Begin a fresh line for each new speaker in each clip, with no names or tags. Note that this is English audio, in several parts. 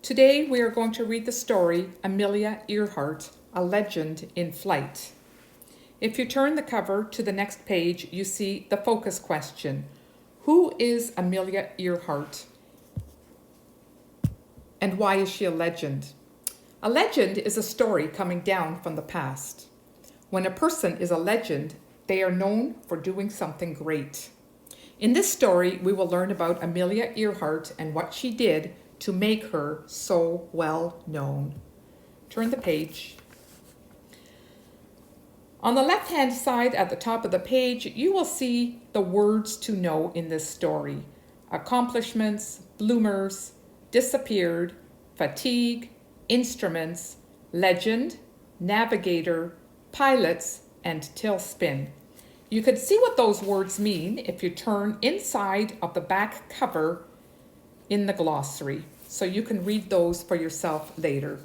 Today we are going to read the story Amelia Earhart, a Legend in Flight. If you turn the cover to the next page, you see the focus question. Who is Amelia Earhart and why is she a legend? A legend is a story coming down from the past. When a person is a legend, they are known for doing something great. In this story, we will learn about Amelia Earhart and what she did to make her so well known. Turn the page. On the left-hand side at the top of the page, you will see the words to know in this story. Accomplishments, bloomers, disappeared, fatigue, instruments, legend, navigator, pilots, and tailspin. You can see what those words mean if you turn inside of the back cover in the glossary, so you can read those for yourself later.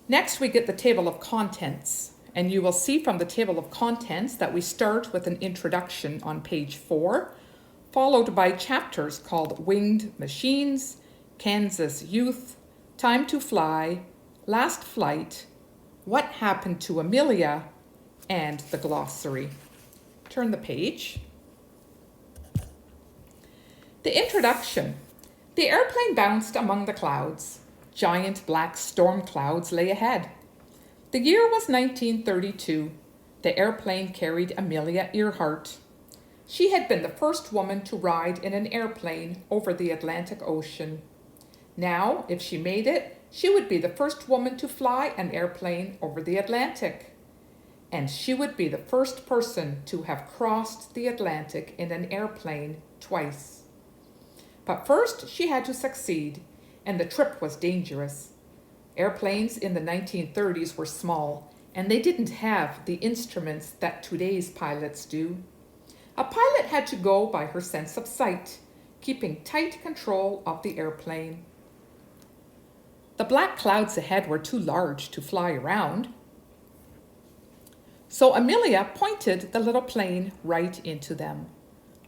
Next, we get the table of contents, and you will see from the table of contents that we start with an introduction on page 4, followed by chapters called Winged Machines, Kansas Youth, Time to Fly, Last Flight, What Happened to Amelia, and the glossary. Turn the page. The introduction. The airplane bounced among the clouds. Giant black storm clouds lay ahead. The year was 1932. The airplane carried Amelia Earhart. She had been the first woman to ride in an airplane over the Atlantic Ocean. Now, if she made it, she would be the first woman to fly an airplane over the Atlantic. And she would be the first person to have crossed the Atlantic in an airplane twice. But first, she had to succeed, and the trip was dangerous. Airplanes in the 1930s were small, and they didn't have the instruments that today's pilots do. A pilot had to go by her sense of sight, keeping tight control of the airplane. The black clouds ahead were too large to fly around, so Amelia pointed the little plane right into them.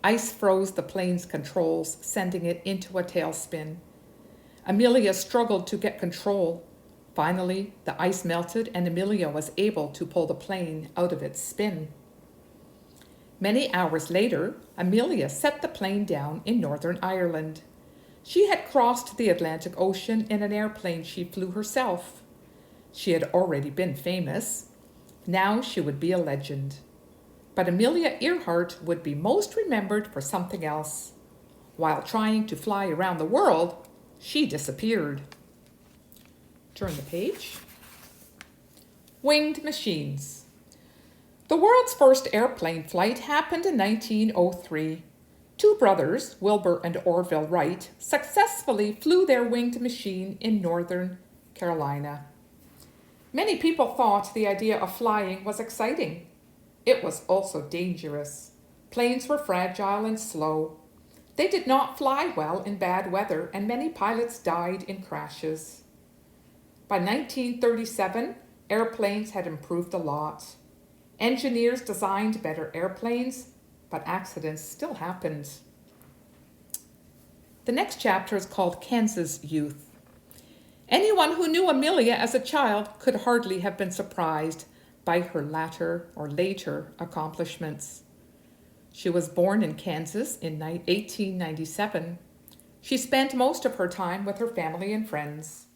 Ice froze the plane's controls, sending it into a tailspin. Amelia struggled to get control. Finally, the ice melted and Amelia was able to pull the plane out of its spin. Many hours later, Amelia set the plane down in Northern Ireland. She had crossed the Atlantic Ocean in an airplane she flew herself. She had already been famous. Now she would be a legend. But Amelia Earhart would be most remembered for something else. While trying to fly around the world, she disappeared. Turn the page. Winged Machines. The world's first airplane flight happened in 1903. Two brothers, Wilbur and Orville Wright, successfully flew their winged machine in Northern Carolina. Many people thought the idea of flying was exciting. It was also dangerous. Planes were fragile and slow. They did not fly well in bad weather, and many pilots died in crashes. By 1937, airplanes had improved a lot. Engineers designed better airplanes, but accidents still happened. The next chapter is called Kansas Youth. Anyone who knew Amelia as a child could hardly have been surprised by her later accomplishments. She was born in Kansas in 1897. She spent most of her time with her family and friends.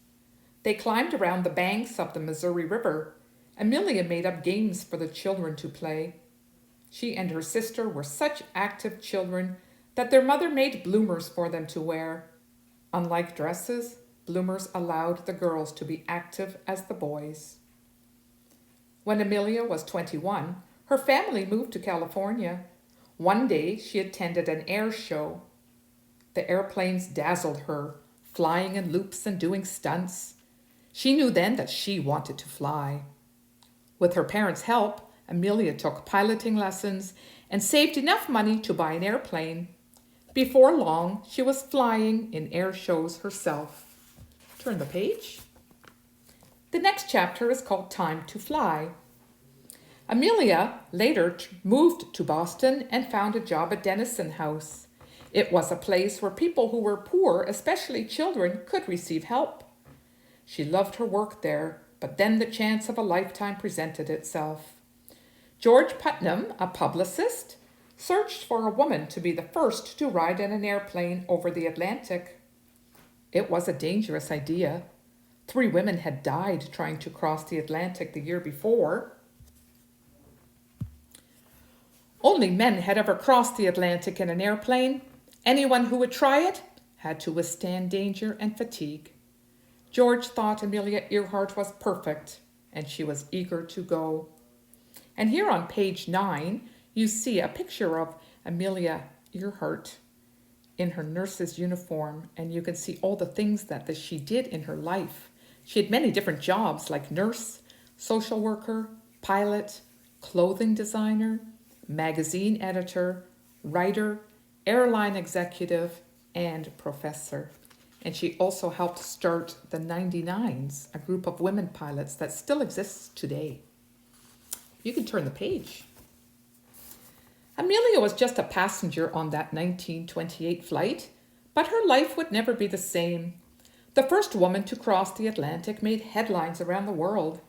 They climbed around the banks of the Missouri River. Amelia made up games for the children to play. She and her sister were such active children that their mother made bloomers for them to wear. Unlike dresses, bloomers allowed the girls to be active as the boys. When Amelia was 21, her family moved to California. One day, she attended an air show. The airplanes dazzled her, flying in loops and doing stunts. She knew then that she wanted to fly. With her parents' help, Amelia took piloting lessons and saved enough money to buy an airplane. Before long, she was flying in air shows herself. Turn the page. The next chapter is called Time to Fly. Amelia later moved to Boston and found a job at Denison House. It was a place where people who were poor, especially children, could receive help. She loved her work there, but then the chance of a lifetime presented itself. George Putnam, a publicist, searched for a woman to be the first to ride in an airplane over the Atlantic. It was a dangerous idea. 3 women had died trying to cross the Atlantic the year before. Only men had ever crossed the Atlantic in an airplane. Anyone who would try it had to withstand danger and fatigue. George thought Amelia Earhart was perfect, and she was eager to go. And here on page 9, you see a picture of Amelia Earhart in her nurse's uniform, and you can see all the things that she did in her life. She had many different jobs like nurse, social worker, pilot, clothing designer, magazine editor, writer, airline executive, and professor. And she also helped start the 99s, a group of women pilots that still exists today. You can turn the page. Amelia was just a passenger on that 1928 flight, but her life would never be the same. The first woman to cross the Atlantic made headlines around the world.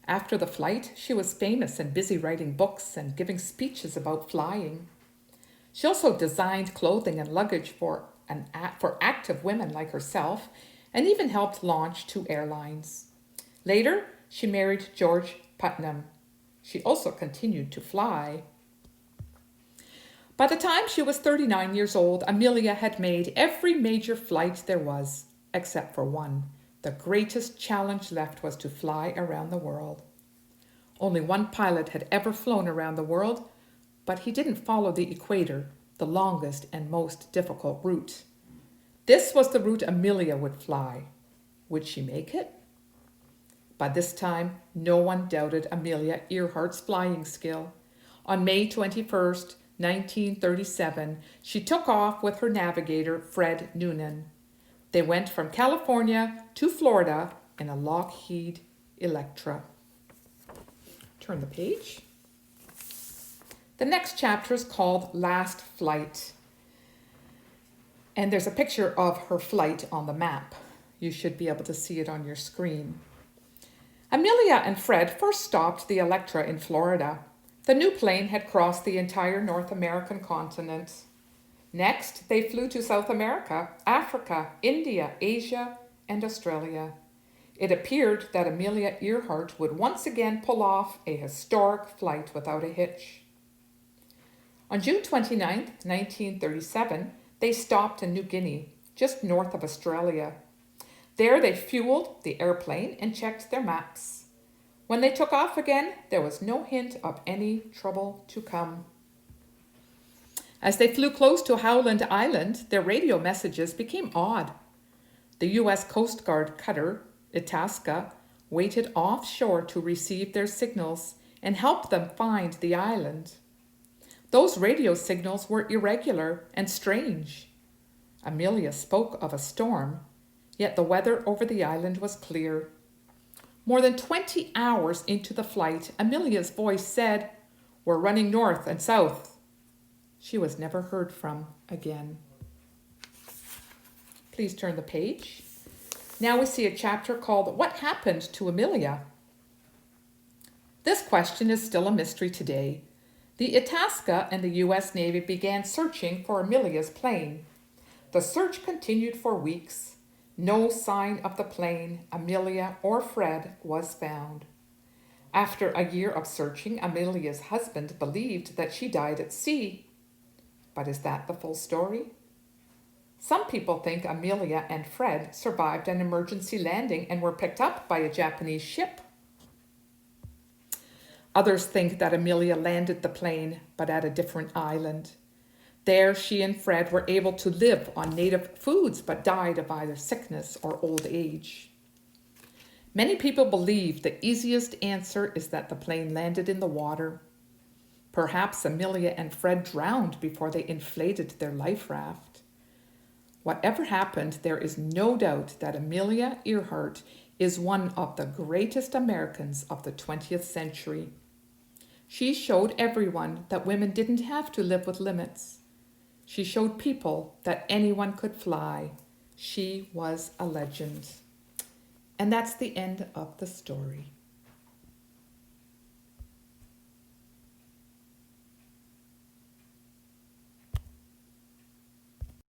After the flight, she was famous and busy writing books and giving speeches about flying. She also designed clothing and luggage for active women like herself, and even helped launch 2 airlines. Later, she married George Putnam. She also continued to fly. By the time she was 39 years old, Amelia had made every major flight there was, except for one. The greatest challenge left was to fly around the world. Only one pilot had ever flown around the world, but he didn't follow the equator, the longest and most difficult route. This was the route Amelia would fly. Would she make it? By this time, no one doubted Amelia Earhart's flying skill. On May 21st, 1937, she took off with her navigator, Fred Noonan. They went from California to Florida in a Lockheed Electra. Turn the page. The next chapter is called Last Flight. And there's a picture of her flight on the map. You should be able to see it on your screen. Amelia and Fred first stopped the Electra in Florida. The new plane had crossed the entire North American continent. Next, they flew to South America, Africa, India, Asia, and Australia. It appeared that Amelia Earhart would once again pull off a historic flight without a hitch. On June 29, 1937, they stopped in New Guinea, just north of Australia. There they fueled the airplane and checked their maps. When they took off again, there was no hint of any trouble to come. As they flew close to Howland Island, their radio messages became odd. The U.S. Coast Guard cutter, Itasca, waited offshore to receive their signals and help them find the island. Those radio signals were irregular and strange. Amelia spoke of a storm, yet the weather over the island was clear. More than 20 hours into the flight, Amelia's voice said, "We're running north and south." She was never heard from again. Please turn the page. Now we see a chapter called What Happened to Amelia? This question is still a mystery today. The Itasca and the U.S. Navy began searching for Amelia's plane. The search continued for weeks. No sign of the plane, Amelia, or Fred was found. After a year of searching, Amelia's husband believed that she died at sea. But is that the full story? Some people think Amelia and Fred survived an emergency landing and were picked up by a Japanese ship. Others think that Amelia landed the plane, but at a different island. There, she and Fred were able to live on native foods, but died of either sickness or old age. Many people believe the easiest answer is that the plane landed in the water. Perhaps Amelia and Fred drowned before they inflated their life raft. Whatever happened, there is no doubt that Amelia Earhart is one of the greatest Americans of the 20th century. She showed everyone that women didn't have to live with limits. She showed people that anyone could fly. She was a legend. And that's the end of the story.